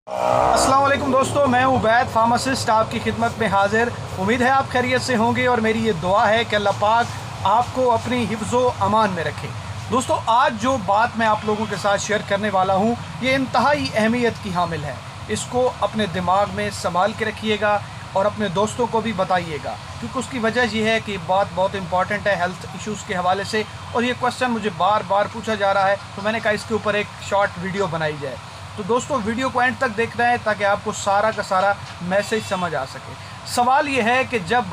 अस्सलाम वालेकुम दोस्तों, मैं उबैद फार्मासिस्ट आपकी खिदमत में हाजिर। उम्मीद है आप खैरियत से होंगे और मेरी ये दुआ है कि अल्लाह पाक आपको अपनी हिफ्ज़ो अमान में रखे। दोस्तों, आज जो बात मैं आप लोगों के साथ शेयर करने वाला हूँ ये इंतहाई अहमियत की हामिल है। इसको अपने दिमाग में संभाल के रखिएगा और अपने दोस्तों को भी बताइएगा, क्योंकि उसकी वजह यह है कि बात बहुत इंपॉर्टेंट है हेल्थ इश्यूज़ के हवाले से। और ये क्वेश्चन मुझे बार बार पूछा जा रहा है, तो मैंने कहा इसके ऊपर एक शॉर्ट वीडियो बनाई जाए। तो दोस्तों, वीडियो को एंड तक देखना है ताकि आपको सारा का सारा मैसेज समझ आ सके। सवाल ये है कि जब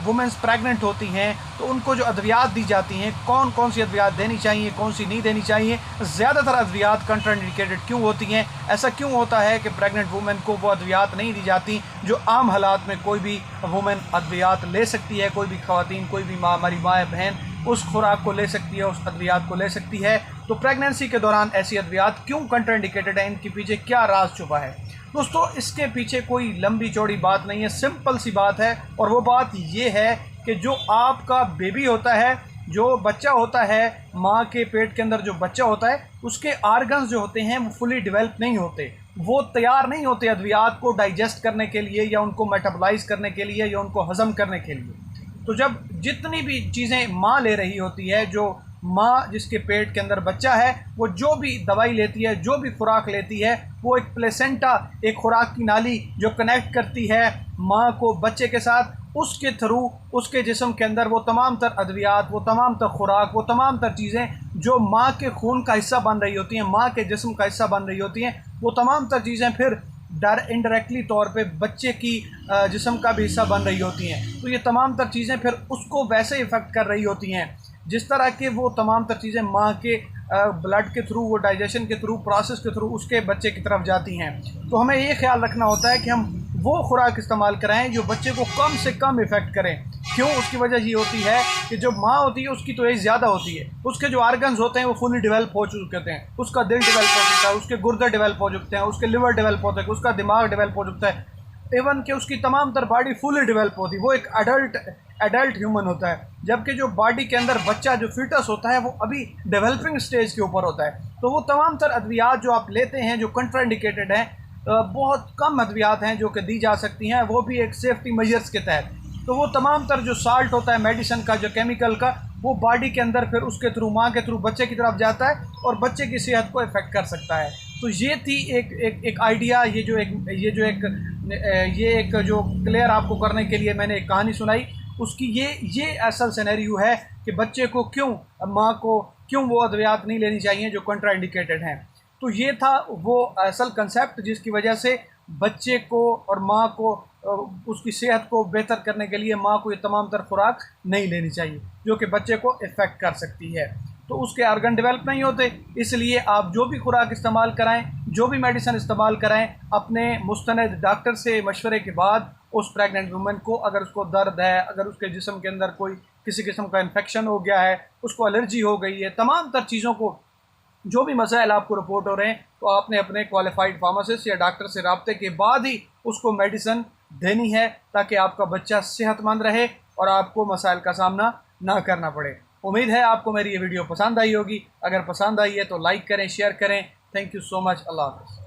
वुमेंस प्रेग्नेंट होती हैं तो उनको जो अद्वियात दी जाती हैं, कौन कौन सी अद्वियात देनी चाहिए, कौन सी नहीं देनी चाहिए। ज़्यादातर अद्वियात कंट्राइंडिकेटेड क्यों होती हैं? ऐसा क्यों होता है कि प्रेग्नेंट वुमेन को वो अद्वियात नहीं दी जाती जो आम हालात में कोई भी वुमेन अद्वियात ले सकती है? कोई भी ख़वातीन, कोई भी माँ, हमारी माँ बहन उस खुराक को ले सकती है, उस अद्वियात को ले सकती है। तो प्रेगनेंसी के दौरान ऐसी अद्वियात क्यों कंट्राइंडिकेटेड है? इनके पीछे क्या राज छुपा है? दोस्तों, इसके पीछे कोई लंबी चौड़ी बात नहीं है, सिंपल सी बात है। और वो बात ये है कि जो आपका बेबी होता है, जो बच्चा होता है, माँ के पेट के अंदर जो बच्चा होता है, उसके आर्गन्स जो होते हैं वो फुली डेवलप नहीं होते, वो तैयार नहीं होते अद्वियात को डाइजेस्ट करने के लिए या उनको मेटाबोलाइज करने के लिए या उनको हज़म करने के लिए। तो जब जितनी भी चीज़ें माँ ले रही होती है, जो माँ जिसके पेट के अंदर बच्चा है, वो जो भी दवाई लेती है, जो भी खुराक लेती है, वो एक प्लेसेंटा, एक खुराक की नाली जो कनेक्ट करती है माँ को बच्चे के साथ, उसके थ्रू उसके जिस्म के अंदर वो तमाम तर अद्वियात, वो तमाम तर खुराक, वो तमाम तर चीज़ें जो माँ के खून का हिस्सा बन रही होती हैं, माँ के जिस्म का हिस्सा बन रही होती हैं, वो तमाम तर चीज़ें फिर इनडायरेक्टली तौर पे बच्चे की जिस्म का भी हिस्सा बन रही होती हैं। तो ये तमाम तर चीज़ें फिर उसको वैसे इफ़ेक्ट कर रही होती हैं जिस तरह के वो तमाम तर चीज़ें माँ के ब्लड के थ्रू, वो डाइजेशन के थ्रू, प्रोसेस के थ्रू उसके बच्चे की तरफ जाती हैं। तो हमें ये ख्याल रखना होता है कि हम वो खुराक इस्तेमाल कराएं जो बच्चे को कम से कम इफ़ेक्ट करें। क्यों? उसकी वजह ये होती है कि जो माँ होती है उसकी तो एज ज़्यादा होती है, उसके जो आर्गन्स होते हैं वो फुली डेवलप हो चुके होते हैं, उसका दिल डेवलप हो चुका है, उसके गुर्दे डेवलप हो चुके हैं, उसके लिवर डेवलप होते हैं, उसका दिमाग डेवलप हो चुका है, इवन कि उसकी तमाम तर बॉडी फुली डेवलप होती है। वो एक एडल्ट ह्यूमन होता है, जबकि जो बॉडी के अंदर बच्चा, जो फीटस होता है, वो अभी डेवलपिंग स्टेज के ऊपर होता है। तो वो तमाम तर अद्वियात जो आप लेते हैं जो कंट्राइंडिकेटेड हैं, बहुत कम अद्वियात हैं जो कि दी जा सकती हैं, वो भी एक सेफ्टी मेजर्स के तहत। तो वो तमाम तर जो साल्ट होता है मेडिसिन का, जो केमिकल का, वो बॉडी के अंदर फिर उसके थ्रू, माँ के थ्रू बच्चे की तरफ जाता है और बच्चे की सेहत को इफ़ेक्ट कर सकता है। तो ये थी एक आइडिया, ये एक जो क्लियर आपको करने के लिए मैंने एक कहानी सुनाई। उसकी ये असल सिनेरियो है कि बच्चे को क्यों, माँ को क्यों वो अद्वियात नहीं लेनी चाहिए जो कंट्राइंडिकेटेड हैं। तो ये था वो असल कंसेप्ट जिसकी वजह से बच्चे को और माँ को उसकी सेहत को बेहतर करने के लिए माँ को ये तमाम तर खुराक नहीं लेनी चाहिए जो कि बच्चे को इफ़ेक्ट कर सकती है। तो उसके आर्गन डेवलप नहीं होते, इसलिए आप जो भी खुराक इस्तेमाल कराएं, जो भी मेडिसिन इस्तेमाल कराएं, अपने मुस्तनद डॉक्टर से मशवरे के बाद उस प्रेग्नेंट वुमेन को, अगर उसको दर्द है, अगर उसके जिस्म के अंदर कोई किसी किस्म का इन्फेक्शन हो गया है, उसको एलर्जी हो गई है, तमाम तर चीज़ों को, जो भी मसाइल आपको रिपोर्ट हो रहे हैं, तो आपने अपने क्वालिफाइड फार्मासिस्ट या डॉक्टर से रब्ते के बाद ही उसको मेडिसिन देनी है ताकि आपका बच्चा सेहतमंद रहे और आपको मसाइल का सामना ना करना पड़े। उम्मीद है आपको मेरी ये वीडियो पसंद आई होगी। अगर पसंद आई है तो लाइक करें, शेयर करें। Thank you so much. अल्लाह हाफ़िज़।